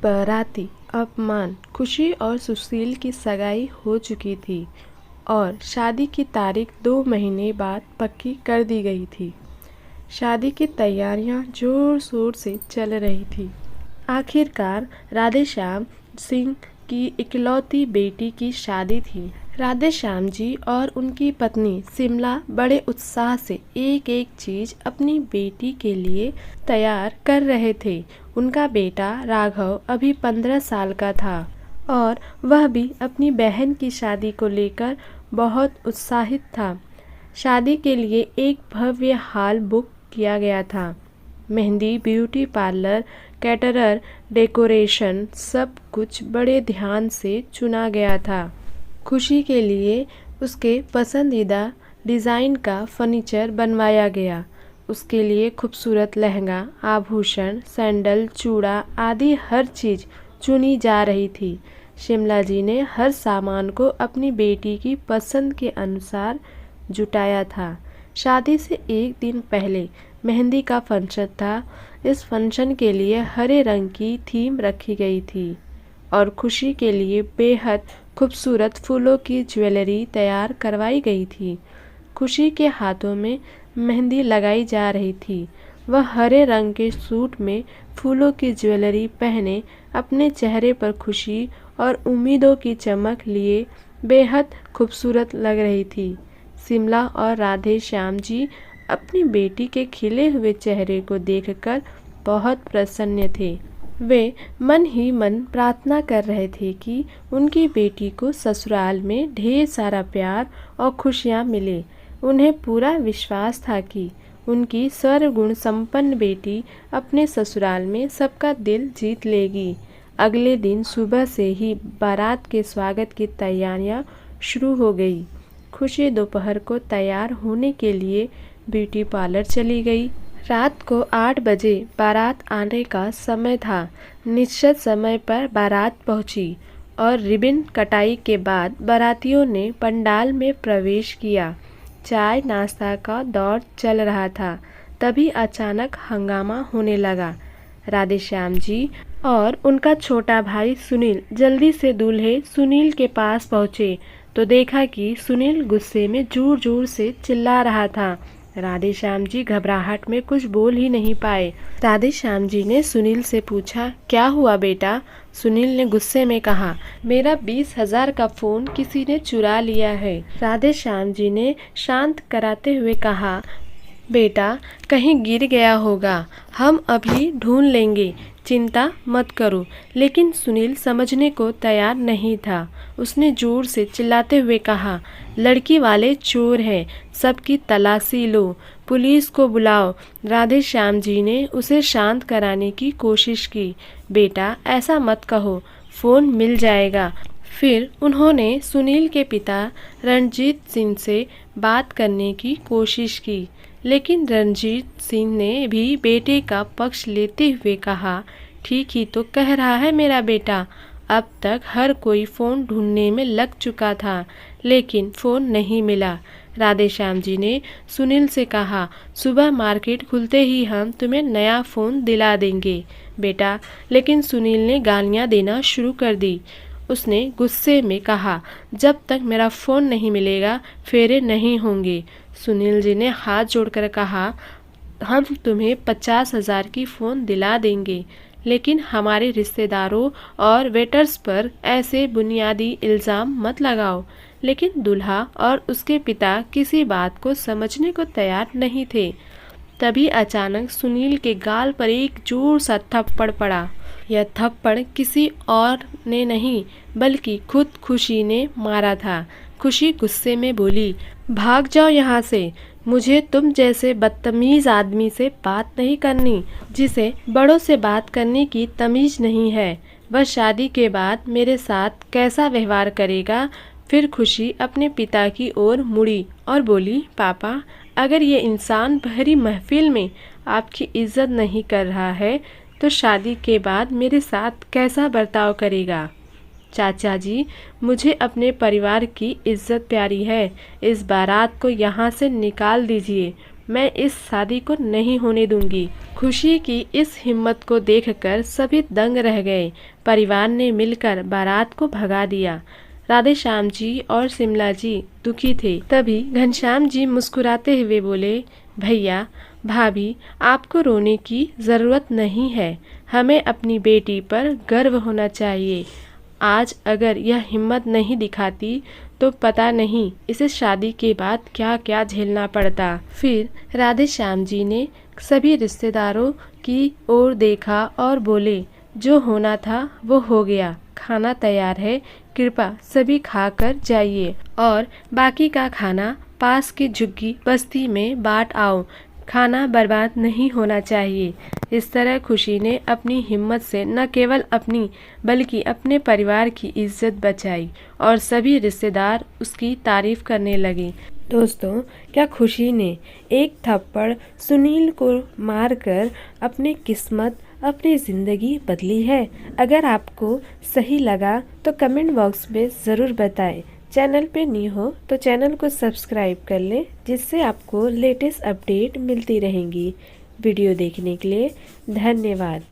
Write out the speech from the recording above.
बाराती अपमान। खुशी और सुशील की सगाई हो चुकी थी और शादी की तारीख 2 महीने बाद पक्की कर दी गई थी। शादी की तैयारियां जोर शोर से चल रही थी। आखिरकार राधेश्याम सिंह की इकलौती बेटी की शादी थी। राधेश्याम जी और उनकी पत्नी शिमला बड़े उत्साह से एक एक चीज अपनी बेटी के लिए तैयार कर रहे थे। उनका बेटा राघव अभी 15 साल का था और वह भी अपनी बहन की शादी को लेकर बहुत उत्साहित था। शादी के लिए एक भव्य हॉल बुक किया गया था। Mehndi, beauty parlour, caterer, decoration सब कुछ बड़े ध्यान से चुना गया था। खुशी के लिए उसके पसंदीदा डिज़ाइन का फर्नीचर बनवाया गया। उसके लिए खूबसूरत लहंगा, आभूषण, सैंडल, चूड़ा आदि हर चीज़ चुनी जा रही थी। शिमला जी ने हर सामान को अपनी बेटी की पसंद के अनुसार जुटाया था। शादी से एक दिन पहले मेहंदी का फंक्शन था। इस फंक्शन के लिए हरे रंग की थीम रखी गई थी और खुशी के लिए बेहद खूबसूरत फूलों की ज्वेलरी तैयार करवाई गई थी। खुशी के हाथों में मेहंदी लगाई जा रही थी। वह हरे रंग के सूट में फूलों की ज्वेलरी पहने अपने चेहरे पर खुशी और उम्मीदों की चमक लिए बेहद खूबसूरत लग रही थी। शिमला और राधे श्याम जी अपनी बेटी के खिले हुए चेहरे को देखकर बहुत प्रसन्न थे। वे मन ही मन प्रार्थना कर रहे थे कि उनकी बेटी को ससुराल में ढेर सारा प्यार और खुशियां मिले। उन्हें पूरा विश्वास था कि उनकी सर्वगुण संपन्न बेटी अपने ससुराल में सबका दिल जीत लेगी। अगले दिन सुबह से ही बारात के स्वागत की तैयारियां शुरू हो गई। खुशी दोपहर को तैयार होने के लिए ब्यूटी पार्लर चली गई। रात को 8 बजे बारात आने का समय था। निश्चित समय पर बारात पहुंची और रिबन कटाई के बाद बारातियों ने पंडाल में प्रवेश किया। चाय नाश्ता का दौर चल रहा था। तभी अचानक हंगामा होने लगा। राधेश्याम जी और उनका छोटा भाई सुनील जल्दी से दूल्हे सुनील के पास पहुंचे तो देखा कि सुनील गुस्से में जोर जोर से चिल्ला रहा था। राधेश्याम जी घबराहट में कुछ बोल ही नहीं पाए। राधेश्याम जी ने सुनील से पूछा, क्या हुआ बेटा? सुनील ने गुस्से में कहा, मेरा 20,000 का फोन किसी ने चुरा लिया है। राधेश्याम जी ने शांत कराते हुए कहा, बेटा कहीं गिर गया होगा, हम अभी ढूंढ लेंगे, चिंता मत करो। लेकिन सुनील समझने को तैयार नहीं था। उसने जोर से चिल्लाते हुए कहा, लड़की वाले चोर हैं, सबकी तलाशी लो, पुलिस को बुलाओ। राधेश्याम जी ने उसे शांत कराने की कोशिश की। बेटा ऐसा मत कहो, फ़ोन मिल जाएगा। फिर उन्होंने सुनील के पिता रणजीत सिंह से बात करने की कोशिश की, लेकिन रणजीत सिंह ने भी बेटे का पक्ष लेते हुए कहा, ठीक ही तो कह रहा है मेरा बेटा। अब तक हर कोई फ़ोन ढूंढने में लग चुका था, लेकिन फ़ोन नहीं मिला। राधेश्याम जी ने सुनील से कहा, सुबह मार्केट खुलते ही हम तुम्हें नया फ़ोन दिला देंगे बेटा। लेकिन सुनील ने गालियाँ देना शुरू कर दी। उसने गुस्से में कहा, जब तक मेरा फ़ोन नहीं मिलेगा फेरे नहीं होंगे। सुनील जी ने हाथ जोड़कर कहा, हम तुम्हें 50,000 की फ़ोन दिला देंगे, लेकिन हमारे रिश्तेदारों और वेटर्स पर ऐसे बुनियादी इल्ज़ाम मत लगाओ। लेकिन दूल्हा और उसके पिता किसी बात को समझने को तैयार नहीं थे। तभी अचानक सुनील के गाल पर एक जोर सा थप्पड़ पड़ा। यह थप्पड़ किसी और ने नहीं बल्कि खुद खुशी ने मारा था। खुशी गुस्से में बोली, भाग जाओ यहाँ से, मुझे तुम जैसे बदतमीज आदमी से बात नहीं करनी, जिसे बड़ों से बात करने की तमीज नहीं है। वह शादी के बाद मेरे साथ कैसा व्यवहार करेगा। फिर खुशी अपने पिता की ओर मुड़ी और बोली, पापा अगर ये इंसान भरी महफिल में आपकी इज्जत नहीं कर रहा है तो शादी के बाद मेरे साथ कैसा बर्ताव करेगा। चाचा जी, मुझे अपने परिवार की इज्जत प्यारी है। इस बारात को यहाँ से निकाल दीजिए। मैं इस शादी को नहीं होने दूंगी। खुशी की इस हिम्मत को देखकर सभी दंग रह गए। परिवार ने मिलकर बारात को भगा दिया। राधे श्याम जी और शिमला जी दुखी थे। तभी घनश्याम जी मुस्कुराते हुए बोले, भैया भाभी, आपको रोने की जरूरत नहीं है। हमें अपनी बेटी पर गर्व होना चाहिए। आज अगर यह हिम्मत नहीं दिखाती तो पता नहीं इसे शादी के बाद क्या क्या झेलना पड़ता। फिर राधे श्याम जी ने सभी रिश्तेदारों की ओर देखा और बोले, जो होना था वो हो गया। खाना तैयार है, कृपा सभी खाकर जाइए और बाकी का खाना पास की झुग्गी बस्ती में बांट आओ। खाना बर्बाद नहीं होना चाहिए। इस तरह खुशी ने अपनी हिम्मत से न केवल अपनी बल्कि अपने परिवार की इज्जत बचाई और सभी रिश्तेदार उसकी तारीफ करने लगे। दोस्तों, क्या खुशी ने एक थप्पड़ सुनील को मारकर अपनी किस्मत, अपनी ज़िंदगी बदली है? अगर आपको सही लगा तो कमेंट बॉक्स में ज़रूर बताएं। चैनल पे न्यू हो तो चैनल को सब्सक्राइब कर लें, जिससे आपको लेटेस्ट अपडेट मिलती रहेंगी। वीडियो देखने के लिए धन्यवाद।